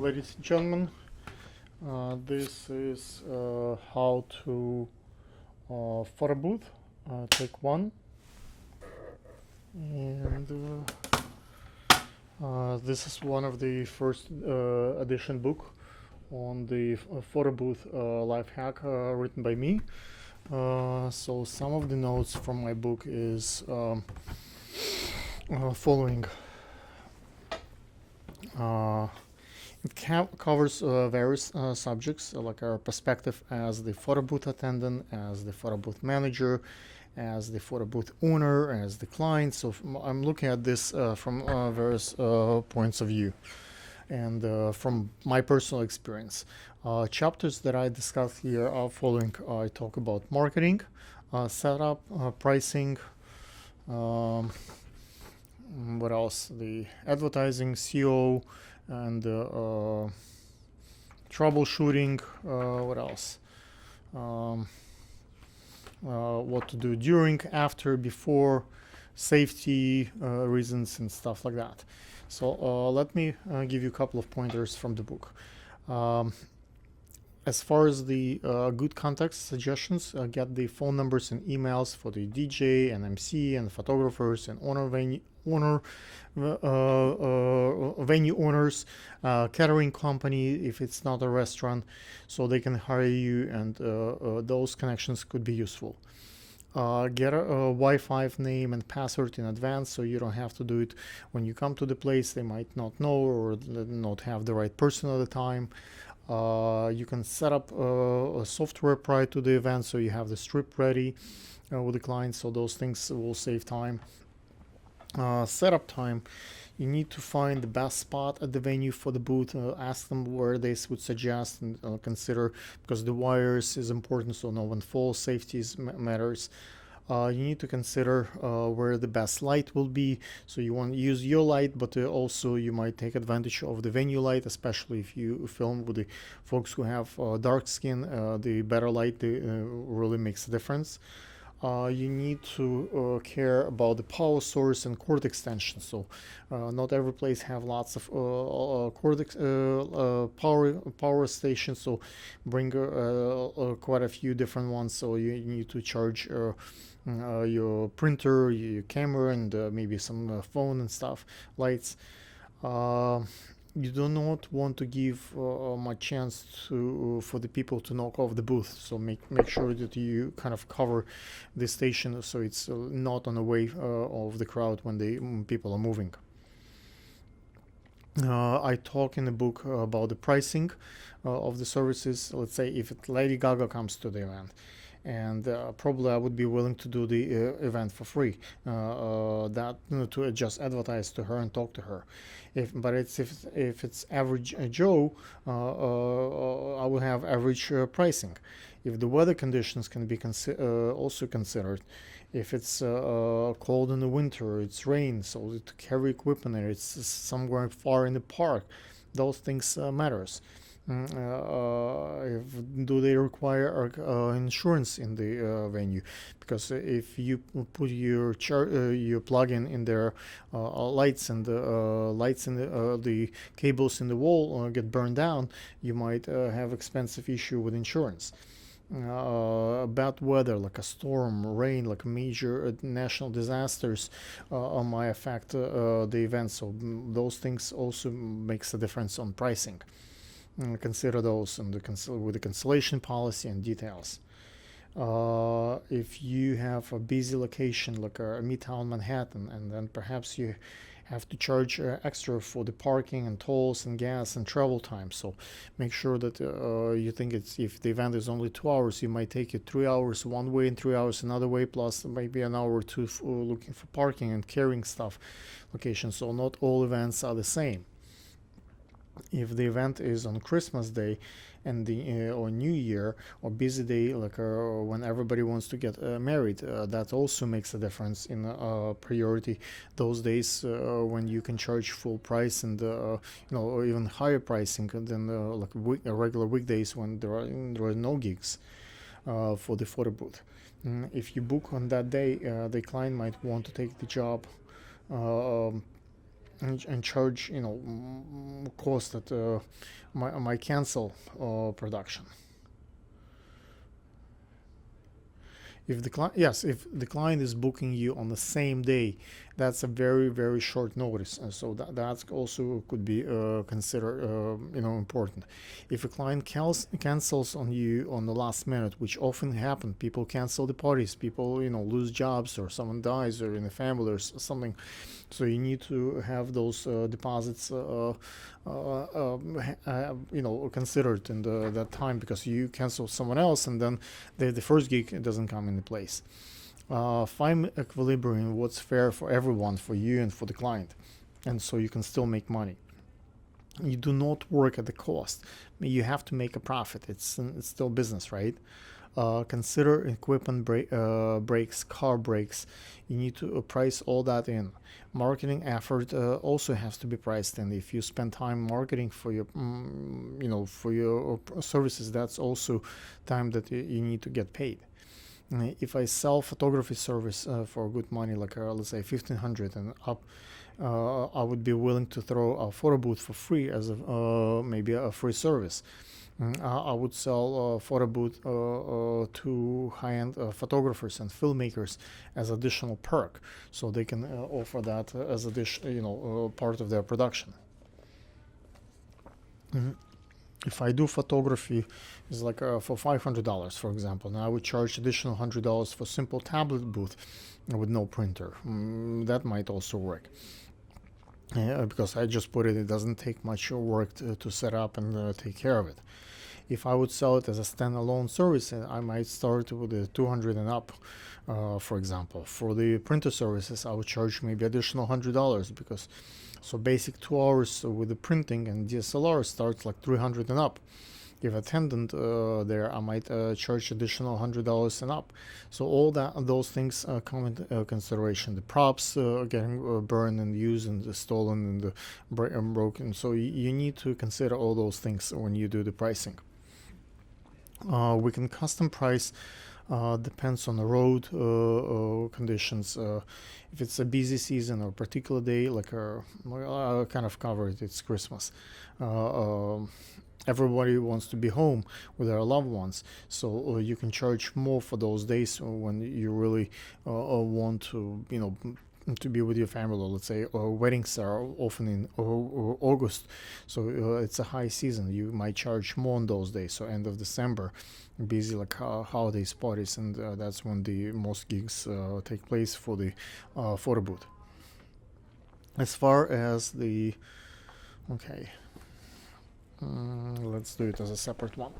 ladies and gentlemen. This is how to photo booth, take one, and this is one of the first edition book on the photo booth life hack written by me. So some of the notes from my book is following. It covers various subjects, like our perspective as the photo booth attendant, as the photo booth manager, as the photo booth owner, as the client. So I'm looking at this from various points of view and from my personal experience. Chapters that I discuss here are following. I talk about marketing, setup, pricing, what else? The advertising, SEO, and troubleshooting. What else? What to do during, after, before, safety reasons and stuff like that. So let me give you a couple of pointers from the book. As far as the good context suggestions, get the phone numbers and emails for the DJ and MC and photographers and venue owners, catering company if it's not a restaurant, so they can hire you, and those connections could be useful. Get a Wi-Fi name and password in advance, so you don't have to do it when you come to the place. They might not know or not have the right person at the time. You can set up a software prior to the event, so you have the script ready with the client, so those things will save time. Setup time, you need to find the best spot at the venue for the booth. Ask them where they would suggest, and consider, because the wires is important, so no one falls. Safety matters. You need to consider where the best light will be. So you want to use your light, but also you might take advantage of the venue light, especially if you film with the folks who have dark skin. The better light really makes a difference. You need to care about the power source and cord extension. So not every place have lots of power stations, so bring quite a few different ones. So you need to charge your printer, your camera, and maybe some phone and stuff, lights. You do not want to give much chance for the people to knock off the booth, so make sure that you kind of cover the station so it's not on the way of the crowd when people are moving. I talk in the book about the pricing of the services. Let's say if Lady Gaga comes to the event, and probably I would be willing to do the event for free, to just advertise to her and talk to her. If it's average Joe, I will have average pricing. If the weather conditions can be also considered, if it's cold in the winter, it's rain, so to carry equipment there, it's somewhere far in the park, those things matters. Do they require insurance in the venue? Because if you put your plug-in in their lights, and the cables in the wall get burned down, you might have expensive issue with insurance. Bad weather, like a storm, rain, like major national disasters might affect the event, so those things also makes a difference on pricing. Consider those with the cancellation policy and details. If you have a busy location like Midtown Manhattan, and then perhaps you have to charge extra for the parking and tolls and gas and travel time, so make sure that you think if the event is only 2 hours, you might take it 3 hours one way and 3 hours another way, plus maybe an hour or two looking for parking and carrying stuff location. So not all events are the same. If the event is on Christmas Day and or New Year or busy day, like when everybody wants to get married, that also makes a difference in priority. Those days when you can charge full price and or even higher pricing than regular weekdays when there are no gigs for the photo booth. If you book on that day, the client might want to take the job and charge cost that might cancel production. If the client is booking you on the same day, that's a very very short notice, and so that's also could be considered important. If a client cancels on you on the last minute, which often happen, people cancel the parties, people lose jobs, or someone dies, or in the family or something, so you need to have those deposits considered in that time, because you cancel someone else and then the first gig doesn't come into place. Find equilibrium, what's fair for everyone, for you and for the client, and so you can still make money. You do not work at the cost. You have to make a profit. It's still business, right? Consider equipment brakes, car brakes. You need to price all that in. Marketing effort also has to be priced in. If you spend time marketing for your for your services, that's also time that you need to get paid. If I sell photography service for good money, like let's say 1,500 and up, I would be willing to throw a photo booth for free as maybe a free service. I would sell a photo booth to high-end photographers and filmmakers as additional perk, so they can offer that as part of their production. If I do photography, it's like for $500, for example, and I would charge additional $100 for simple tablet booth with no printer. That might also work. Because I just put it, it doesn't take much work to set up and take care of it. If I would sell it as a standalone service, I might start with the 200 and up, for example. For the printer services, I would charge maybe additional $100, because so basic 2 hours with the printing and DSLR starts like 300 and up. If attendant there, I might charge additional $100 and up. So all those things come into consideration. The props getting burned and used and stolen and broken. So you need to consider all those things when you do the pricing. We can custom price. Depends on the road conditions. If it's a busy season or particular day, like I kind of covered, it's Christmas. Everybody wants to be home with their loved ones, so you can charge more for those days when you really want to to be with your family. Let's say weddings are often in August, so it's a high season. You might charge more on those days. So end of December, busy like holidays, parties, and that's when the most gigs take place for the photo booth. As far as the let's do it as a separate one.